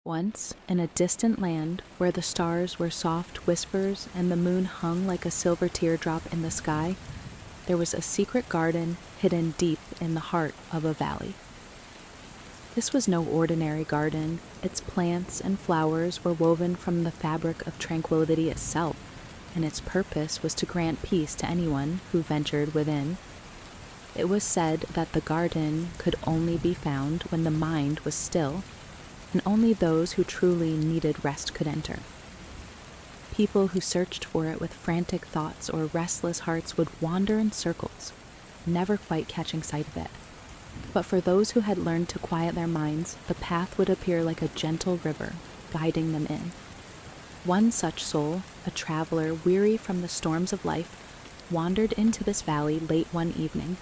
Once, in a distant land where the stars were soft whispers and the moon hung like a silver teardrop in the sky, there was a secret garden hidden deep in the heart of a valley. This was no ordinary garden. Its plants and flowers were woven from the fabric of tranquility itself, and its purpose was to grant peace to anyone who ventured within. It was said that the garden could only be found when the mind was still, and only those who truly needed rest could enter. People who searched for it with frantic thoughts or restless hearts would wander in circles, never quite catching sight of it. But for those who had learned to quiet their minds, the path would appear like a gentle river, guiding them in. One such soul, a traveler weary from the storms of life, wandered into this valley late one evening.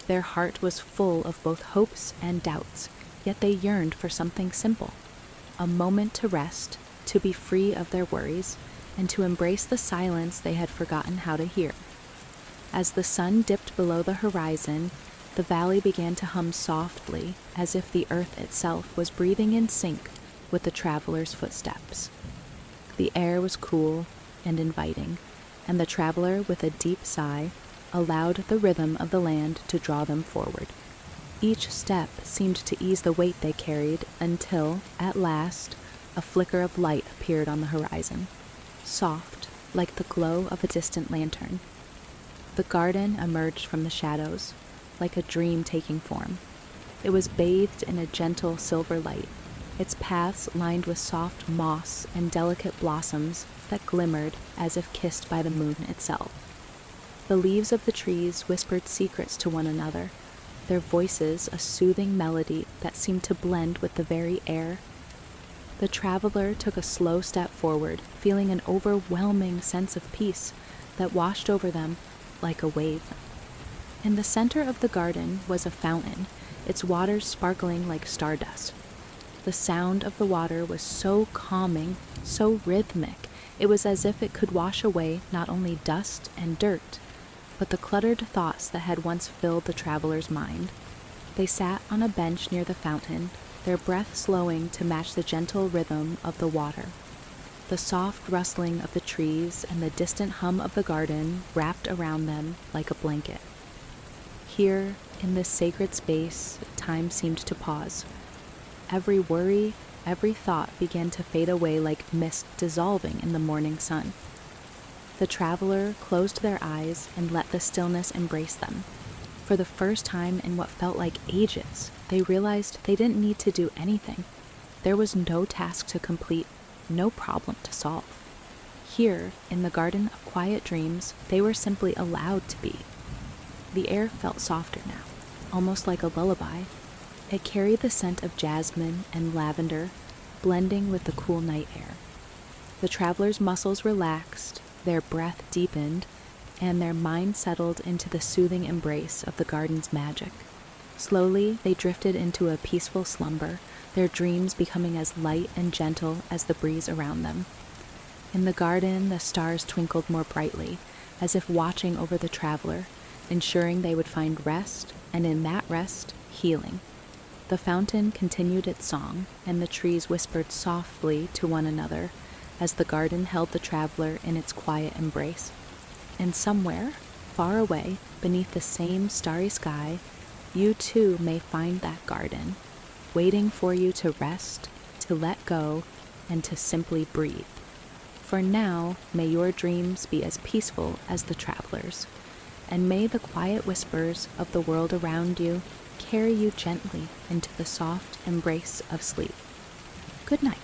Their heart was full of both hopes and doubts, yet they yearned for something simple, a moment to rest, to be free of their worries, and to embrace the silence they had forgotten how to hear. As the sun dipped below the horizon, the valley began to hum softly, as if the earth itself was breathing in sync with the traveler's footsteps. The air was cool and inviting, and the traveler, with a deep sigh, allowed the rhythm of the land to draw them forward. Each step seemed to ease the weight they carried until, at last, a flicker of light appeared on the horizon, soft, like the glow of a distant lantern. The garden emerged from the shadows, like a dream taking form. It was bathed in a gentle silver light, its paths lined with soft moss and delicate blossoms that glimmered as if kissed by the moon itself. The leaves of the trees whispered secrets to one another, their voices a soothing melody that seemed to blend with the very air. The traveler took a slow step forward, feeling an overwhelming sense of peace that washed over them like a wave. In the center of the garden was a fountain, its waters sparkling like stardust. The sound of the water was so calming, so rhythmic, it was as if it could wash away not only dust and dirt, but the cluttered thoughts that had once filled the traveler's mind. They sat on a bench near the fountain, their breath slowing to match the gentle rhythm of the water. The soft rustling of the trees and the distant hum of the garden wrapped around them like a blanket. Here, in this sacred space, time seemed to pause. Every worry, every thought began to fade away like mist dissolving in the morning sun. The traveler closed their eyes and let the stillness embrace them. For the first time in what felt like ages, they realized they didn't need to do anything. There was no task to complete, no problem to solve. Here, in the garden of quiet dreams, they were simply allowed to be. The air felt softer now, almost like a lullaby. It carried the scent of jasmine and lavender, blending with the cool night air. The traveler's muscles relaxed, their breath deepened, and their mind settled into the soothing embrace of the garden's magic. Slowly, they drifted into a peaceful slumber, their dreams becoming as light and gentle as the breeze around them. In the garden, the stars twinkled more brightly, as if watching over the traveler, ensuring they would find rest, and in that rest, healing. The fountain continued its song, and the trees whispered softly to one another as the garden held the traveler in its quiet embrace. And somewhere, far away, beneath the same starry sky, you too may find that garden, waiting for you to rest, to let go, and to simply breathe. For now, may your dreams be as peaceful as the traveler's, and may the quiet whispers of the world around you carry you gently into the soft embrace of sleep. Good night.